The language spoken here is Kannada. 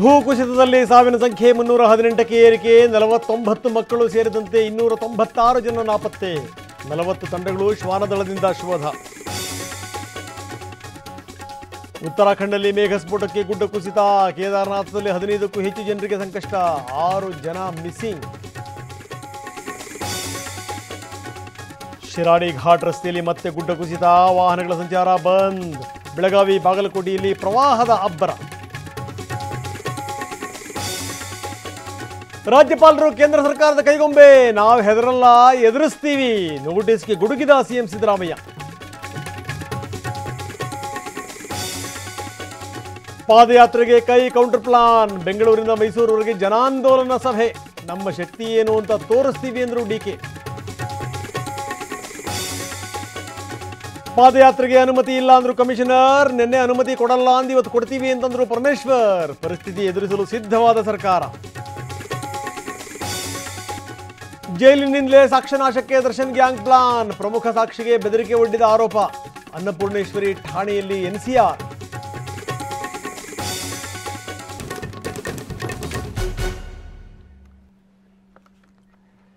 ಭೂಕುಸಿತದಲ್ಲಿ ಸಾವಿನ ಸಂಖ್ಯೆ 318ಕ್ಕೆ ಏರಿಕೆ, 49 ಮಕ್ಕಳು ಸೇರಿದಂತೆ 296 ಜನ ನಾಪತ್ತೆ. 40 ತಂಡಗಳು ಶ್ವಾನದಳದಿಂದ ಶೋಧ. ಉತ್ತರಾಖಂಡದಲ್ಲಿ ಮೇಘಸ್ಫೋಟಕ್ಕೆ ಗುಡ್ಡ ಕುಸಿತ, ಕೇದಾರನಾಥದಲ್ಲಿ 15ಕ್ಕೂ ಹೆಚ್ಚು ಜನರಿಗೆ ಸಂಕಷ್ಟ, 6 ಜನ ಮಿಸ್ಸಿಂಗ್. ಶಿರಾಡಿ ಘಾಟ್ ರಸ್ತೆಯಲ್ಲಿ ಮತ್ತೆ ಗುಡ್ಡ ಕುಸಿತ, ವಾಹನಗಳ ಸಂಚಾರ ಬಂದ್. ಬೆಳಗಾವಿ ಬಾಗಲಕೋಟೆಯಲ್ಲಿ ಪ್ರವಾಹದ ಅಬ್ಬರ. ರಾಜ್ಯಪಾಲರು ಕೇಂದ್ರ ಸರ್ಕಾರದ ಕೈಗೊಂಬೆ, ನಾವು ಹೆದರಲ್ಲ ಎದುರಿಸ್ತೀವಿ, ನೋಟಿಸ್ಗೆ ಗುಡುಗಿದ ಸಿಎಂ ಸಿದ್ದರಾಮಯ್ಯ. ಪಾದಯಾತ್ರೆಗೆ ಕೈ ಕೌಂಟರ್ ಪ್ಲಾನ್, ಬೆಂಗಳೂರಿನಿಂದ ಮೈಸೂರುವರೆಗೆ ಜನಾಂದೋಲನ ಸಭೆ, ನಮ್ಮ ಶಕ್ತಿ ಏನು ಅಂತ ತೋರಿಸ್ತೀವಿ ಎಂದರು ಡಿಕೆ. ಪಾದಯಾತ್ರೆಗೆ ಅನುಮತಿ ಇಲ್ಲ ಅಂದ್ರು ಕಮಿಷನರ್, ನಿನ್ನೆ ಅನುಮತಿ ಕೊಡಲ್ಲ ಅಂದು ಇವತ್ತು ಕೊಡ್ತೀವಿ ಅಂತಂದ್ರು ಪರಮೇಶ್ವರ್. ಪರಿಸ್ಥಿತಿ ಎದುರಿಸಲು ಸಿದ್ಧವಾದ ಸರ್ಕಾರ. ಜೈಲಿನಿಂದಲೇ ಸಾಕ್ಷ್ಯನಾಶಕ್ಕೆ ದರ್ಶನ್ ಗ್ಯಾಂಗ್ ಪ್ಲಾನ್, ಪ್ರಮುಖ ಸಾಕ್ಷಿಗೆ ಬೆದರಿಕೆ ಒಡ್ಡಿದ ಆರೋಪ. ಅನ್ನಪೂರ್ಣೇಶ್ವರಿ ಠಾಣೆಯಲ್ಲಿ ಎನ್ಸಿಆರ್.